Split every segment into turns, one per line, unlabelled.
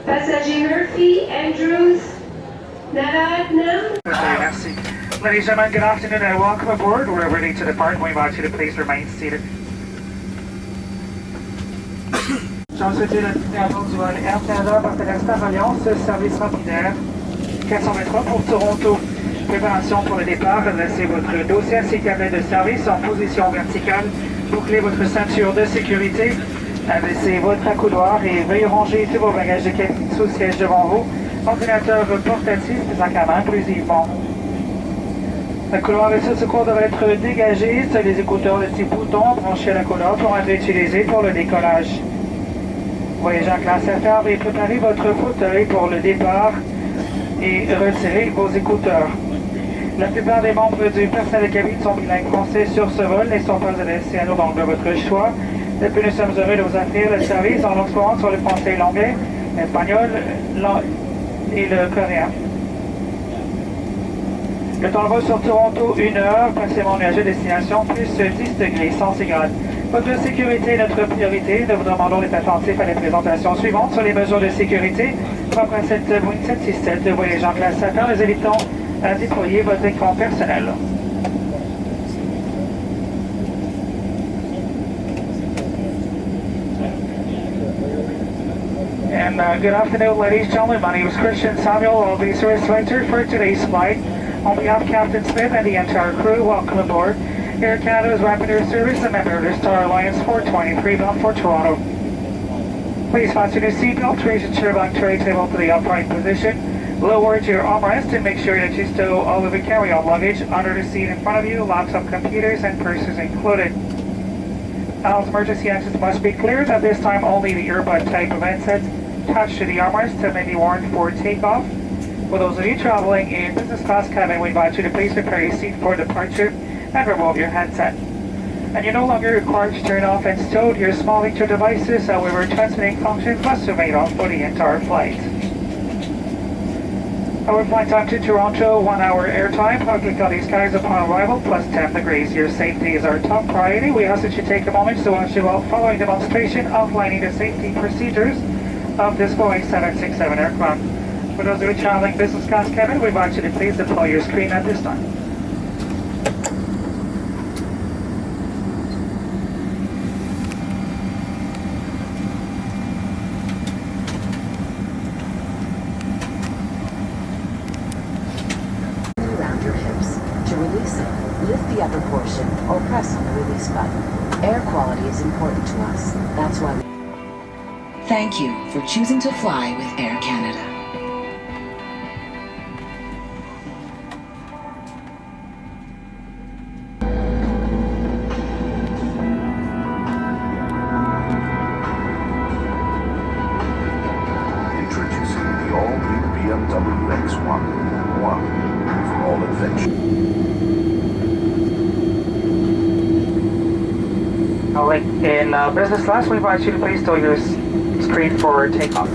Passager Murphy, Andrews, Naradnam.
Okay, merci. Ladies and gentlemen, good afternoon and welcome aboard. We're ready to depart. We invite you to please remain seated. J'en souhaite la bienvenue du vol Air Canada par Star Alliance, service rapidaire 423 pour Toronto. Préparation pour le départ, redressez votre dossier ainsi que la de service en position verticale, bouclez votre ceinture de sécurité, abaissez votre accoudoir et veuillez ranger tous vos bagages de cabine sous siège devant vous, ordinateur portatif, sac à main inclusivement. Le couloir de secours devrait être dégagé, seuls les écouteurs de type bouton branchés à la couloir pourront être utilisés pour le décollage. Voyagez en classe affaires et préparez votre fauteuil pour le départ et retirez vos écouteurs. La plupart des membres du personnel de cabine sont bilingues français sur ce vol et sont pas adressés à nos langues de votre choix. Depuis, nous sommes heureux de vous offrir le service en langue courante sur le français et l'anglais, l'espagnol et le coréen. Le temps de vol sur Toronto, 1 heure, principalement nuageux, destination plus 10 degrés centigrades. Votre sécurité est notre priorité. Nous vous demandons d'être attentifs à les présentations suivantes sur les mesures de sécurité propres à cette Boeing 767 de voyage en classe affaires. Nous évitons à déployer votre écran personnel. And good afternoon, ladies and gentlemen. My name is Christian Samuel. I'll be service director for today's flight. On behalf of Captain Smith and the entire crew, welcome aboard. Air Canada is Rapid Air Service, a member of the Star Alliance 423 bound for Toronto. Please fasten your seatbelt, raise your chair back tray table to the upright position, lower your armrest and make sure that you stow all of your carry-on luggage under the seat in front of you, laptop computers and purses included. All emergency exits must be cleared. At this time, only the earbud type of headset attached to the armrest may be worn for takeoff. For those of you traveling in business class cabin, we invite you to please prepare your seat for departure and remove your headset. And you're no longer required to turn off and stow your small electric devices, however, transmitting functions must remain off for the entire flight. Our flight time to Toronto, 1 hour airtime, partly cloudy skies upon arrival, plus 10 degrees. Your safety is our top priority. We ask that you take a moment to watch the following demonstration outlining the safety procedures of this Boeing 767 aircraft. For those of you traveling business class cabin, we invite you to please deploy your screen at this time.
Around your hips. To release it, lift the upper portion or press on the release button. Air quality is important to us. That's why we... Thank you for choosing to fly with Air Canada.
In business class, we invite you to please stow your screen for takeoff.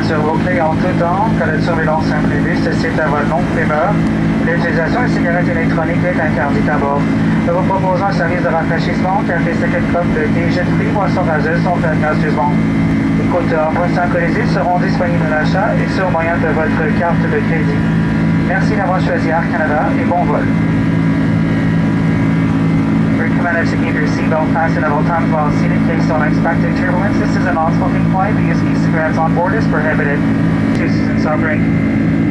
ceinture bouclée en tout temps, cas de surveillance imprévue, ceci est un vol non fumeur. L'utilisation de cigarettes électroniques est interdite à bord. Nous vous proposons un service de rafraîchissement, café second cup de thé, jus de fruits, boissons gazeuses sont gracieusement. Les compteurs poissons alcoolisés seront disponibles à l'achat et sur moyen de votre carte de crédit. Merci d'avoir choisi Air Canada et bon vol. Recommend execute your seatbelt fasten at all times while seated in case of unexpected turbulence. This is a non-smoking flight. The use of e-cigarettes on board is prohibited. Juices and soft drink.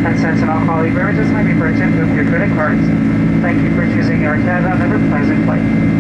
Headsets and alcoholic beverages may be purchased with your credit cards. Thank you for choosing Air Canada and have a pleasant flight.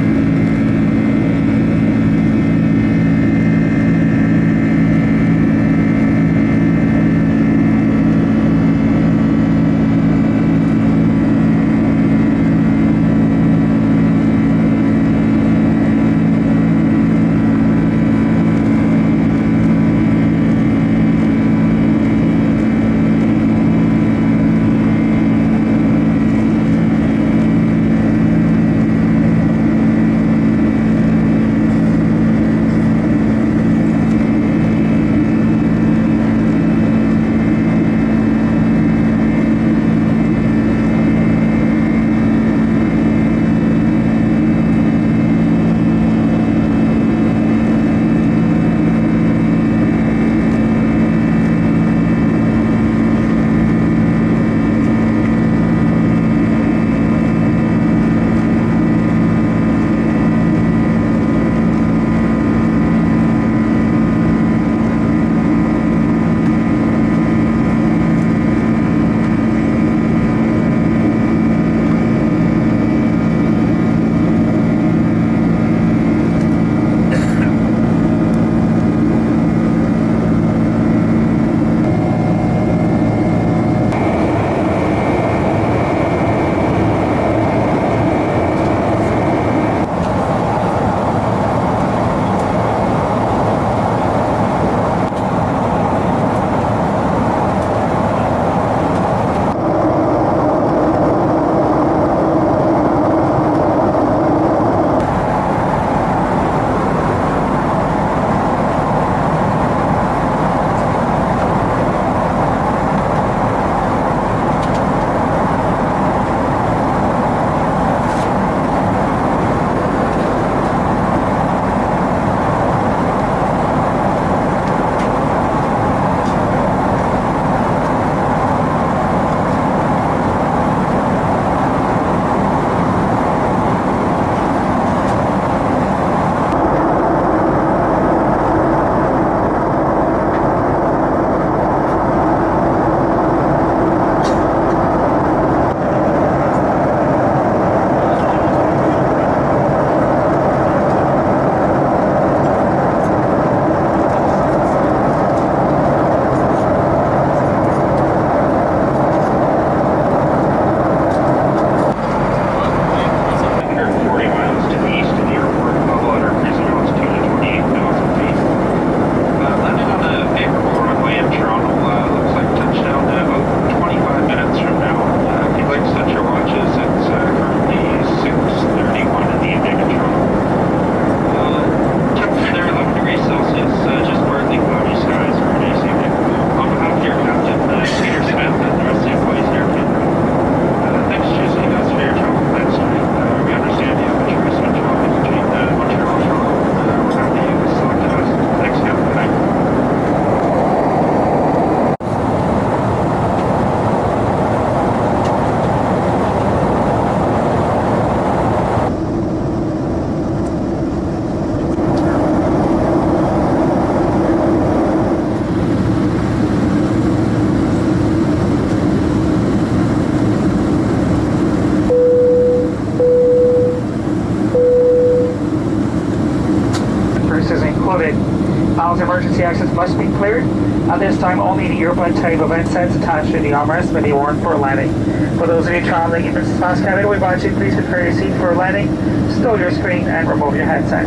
All emergency exits must be cleared. At this time, only the earbud type of headsets attached to the armrest may be worn for landing. For those of you traveling in business class cabin, we invite you to please prepare your seat for landing, stow your screen, and remove your headset.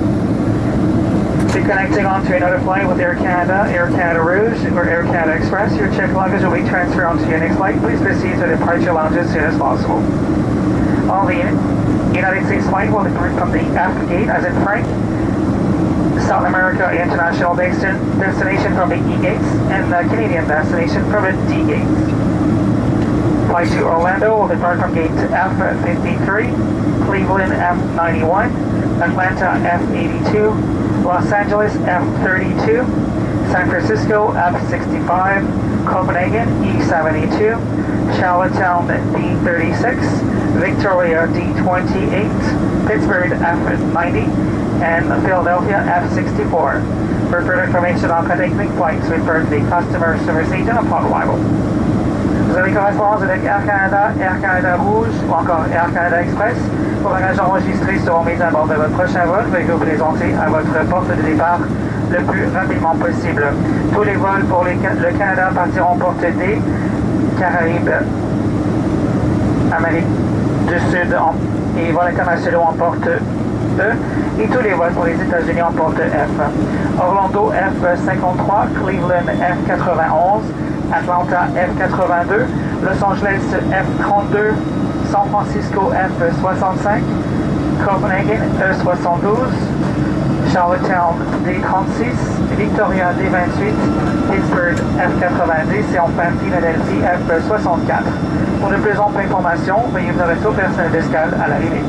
If you're connecting onto another flight with Air Canada, Air Canada Rouge, or Air Canada Express, your checked luggage will be transferred onto your next flight. Please proceed to the departure lounge as soon as possible. All the United States flight will depart from the aft gate as in Frank. South America international destination from the E gates, and the Canadian destination from the D gates. Flight to Orlando will depart from gate F53, Cleveland F91, Atlanta F82, Los Angeles F32, San Francisco F65, Copenhagen E72, Charlottetown D36, Victoria D28, Pittsburgh F90, and Philadelphia F64. For further information on connecting flights, refer to the customer service agent upon arrival. Vous avez correspondance avec Air Canada, Air Canada Rouge ou encore Air Canada Express. Vos bagages enregistrés seront mis à bord de votre prochain vol. Veuillez vous présenter à votre porte de départ le plus rapidement possible. Tous les vols pour le Canada partiront porte D, Caraïbes, Amérique du Sud et vols internationaux en porte E, et tous les vols pour les États-Unis en porte F. Orlando F53, Cleveland F91, Atlanta F82, Los Angeles F32, San Francisco F65, Copenhagen E72, Charlottetown D36, Victoria D28, Pittsburgh F90 et enfin Philadelphie F64. Pour de plus amples informations, veuillez vous adresser au personnel d'escale à l'arrivée.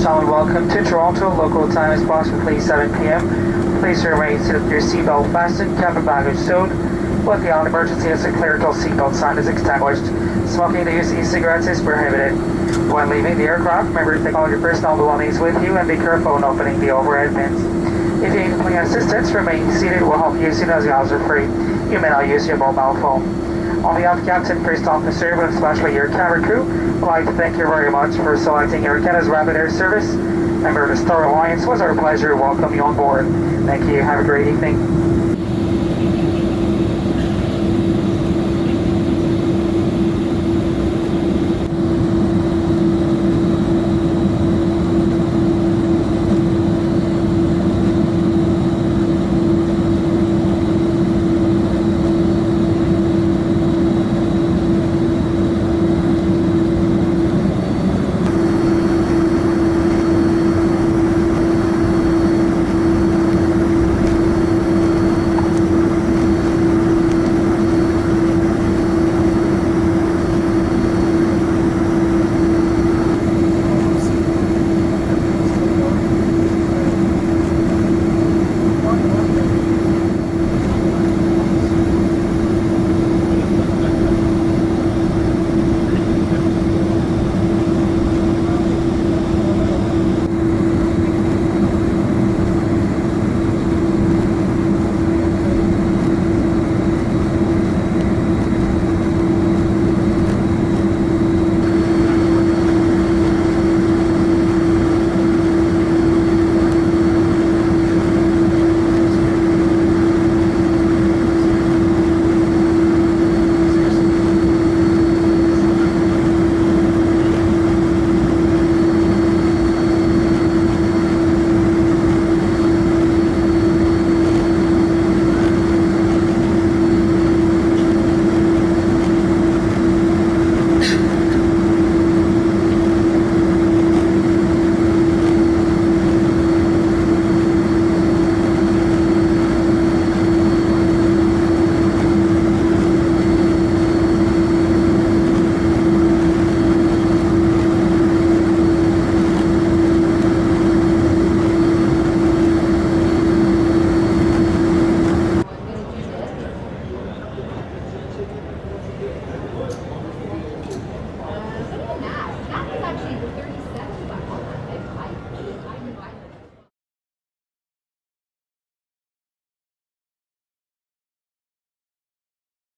and welcome to Toronto. Local time is approximately 7 p.m. Please remain seated with your seatbelt fastened, cabin baggage stowed. With the all emergency exit clear till seatbelt sign is extinguished. Smoking the use of e-cigarettes is prohibited. When leaving the aircraft, remember to take all your personal belongings with you and be careful when opening the overhead bins. If you need plane assistance, remain seated. We'll help you as soon as the hours are free. You may not use your mobile phone. On behalf of Captain, First Officer, and especially your camera crew, I'd like to thank you very much for selecting Air Canada's Rapid Air Service. Member of the Star Alliance, it was our pleasure to welcome you on board. Thank you. Have a great evening.